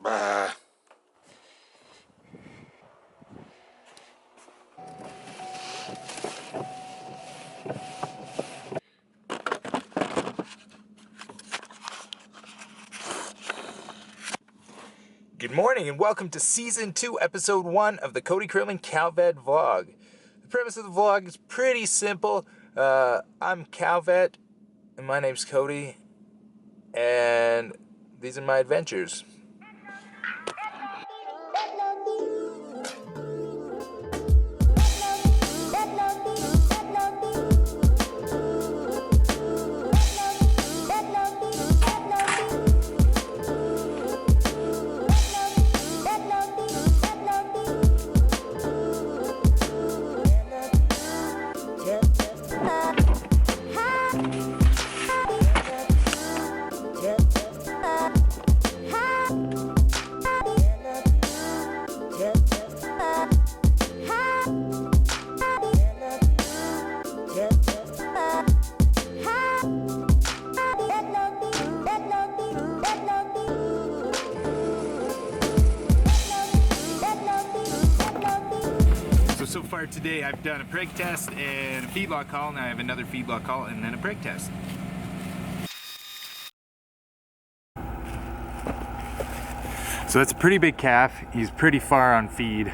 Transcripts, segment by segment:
Good morning and welcome to Season 2, Episode 1 of the Cody Creelman Cow Vet Vlog. The premise of the vlog is pretty simple. I'm Cow Vet, and my name's Cody, and these are my adventures. So far today I've done a preg test and a feedlot call, and I have another feedlot call and then a preg test. So that's a pretty big calf. He's pretty far on feed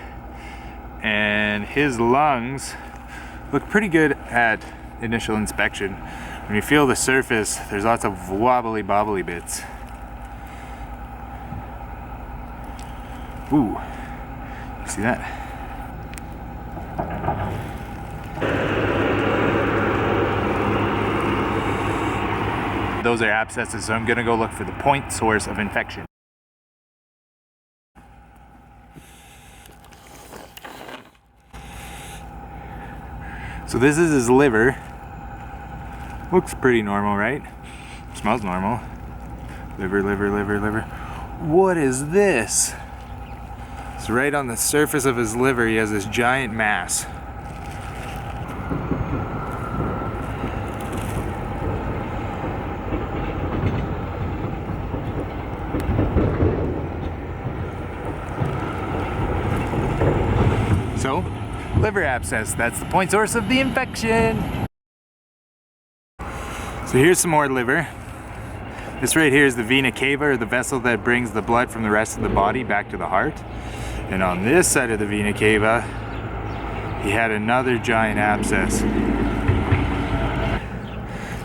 and his lungs look pretty good at initial inspection. When you feel the surface, there's lots of wobbly bobbly bits. Ooh, you see that? Those are abscesses, so I'm gonna go look for the point source of infection. So this is his liver. Looks pretty normal, right? Smells normal. Liver, liver, liver, liver. What is this? So right on the surface of his liver, he has this giant mass. So, liver abscess, that's the point source of the infection. So here's some more liver. This right here is the vena cava, or the vessel that brings the blood from the rest of the body back to the heart. And on this side of the vena cava, he had another giant abscess.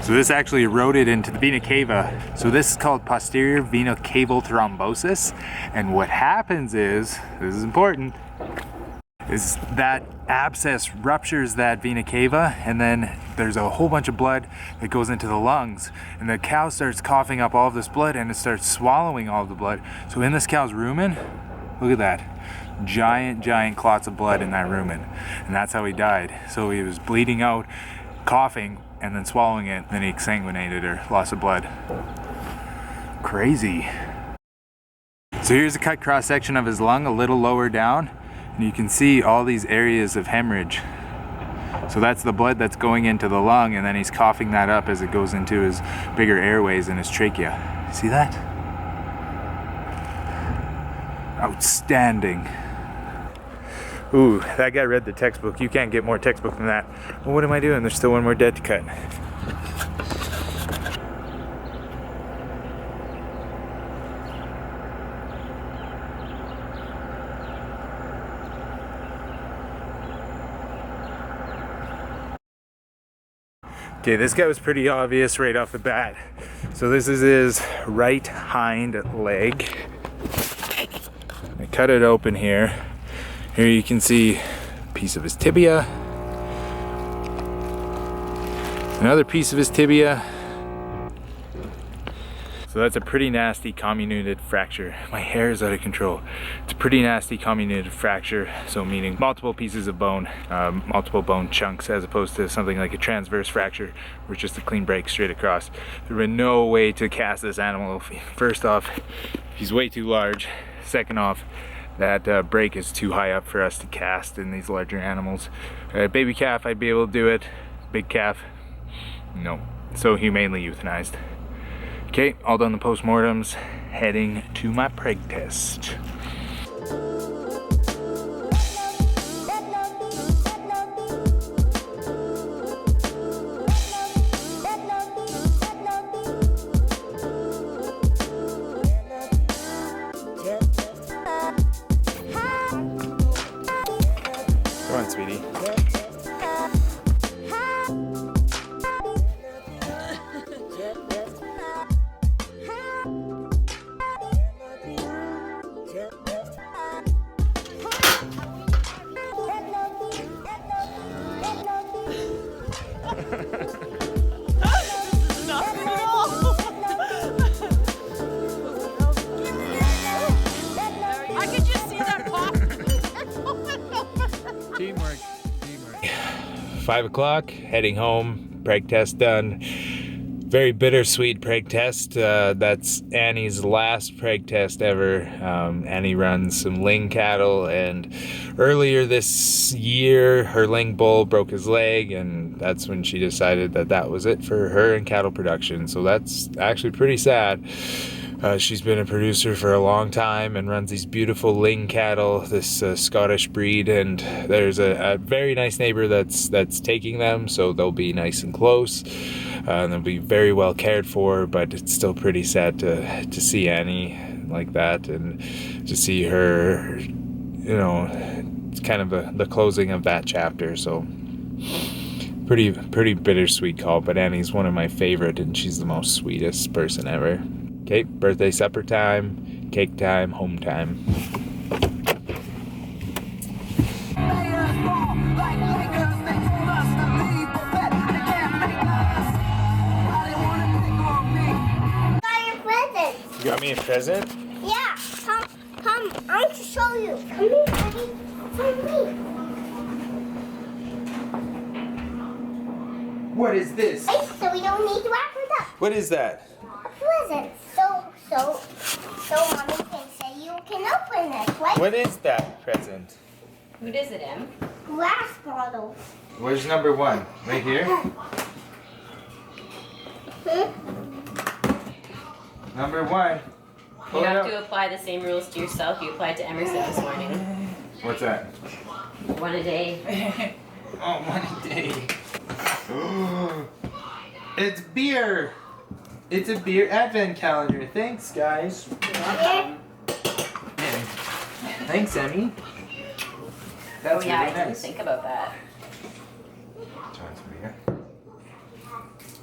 So this actually eroded into the vena cava. So this is called posterior vena caval thrombosis. And what happens is, this is important, is that abscess ruptures that vena cava, and then there's a whole bunch of blood that goes into the lungs, and the cow starts coughing up all of this blood and it starts swallowing all of the blood. So in this cow's rumen, look at that, giant clots of blood in that rumen, and that's how he died. So he was bleeding out, coughing, and then swallowing it, then he exsanguinated or loss of blood. Crazy. So here's a cut cross section of his lung a little lower down. And you can see all these areas of hemorrhage. So that's the blood that's going into the lung, and then he's coughing that up as it goes into his bigger airways and his trachea. See that? Outstanding. Ooh, that guy read the textbook. You can't get more textbook than that. Well, what am I doing? There's still one more dead to cut. Okay, this guy was pretty obvious right off the bat. So this is his right hind leg. I cut it open here. Here you can see a piece of his tibia. Another piece of his tibia. So that's a pretty nasty comminuted fracture. My hair is out of control. It's a pretty nasty comminuted fracture, so meaning multiple pieces of bone, multiple bone chunks, as opposed to something like a transverse fracture, where it's just a clean break straight across. There would no way to cast this animal. First off, he's way too large. Second off, that break is too high up for us to cast in these larger animals. Baby calf, I'd be able to do it. Big calf, no. So humanely euthanized. Okay, all done the postmortems, heading to my preg test. Come on, sweetie. Teamwork. 5 o'clock, heading home, preg test done. Very bittersweet preg test. That's Annie's last preg test ever. Annie runs some Ling cattle, and earlier this year her Ling bull broke his leg, and that's when she decided that that was it for her and cattle production. So that's actually pretty sad. She's been a producer for a long time and runs these beautiful Ling cattle, this Scottish breed, and there's a very nice neighbor that's taking them, so they'll be nice and close, and they'll be very well cared for. But it's still pretty sad to see Annie like that, and to see her, you know, it's kind of the closing of that chapter. So pretty bittersweet call, but Annie's one of my favorite, and she's the most sweetest person ever. Okay, birthday supper time, cake time, home time. You got me a present? Yeah, come, I want to show you. Come here, Daddy. Come here. What is this? So we don't need to wrap it up. What is that? A present. So Mommy can say you can open it, right? What is that present? What is it, Em? Glass bottle. Where's number 1? Right here? Number 1. You have to apply the same rules to yourself you applied to Emerson this morning. What's that? 1 a day. Oh, 1 a day. It's beer. It's a beer advent calendar. Thanks, guys. Yeah. Thanks, Emmy. That's Oh yeah, really I didn't nice. think about that. John's beer.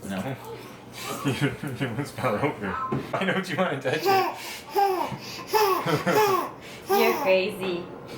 No. You almost fell over. Why don't you want to touch it? You're crazy.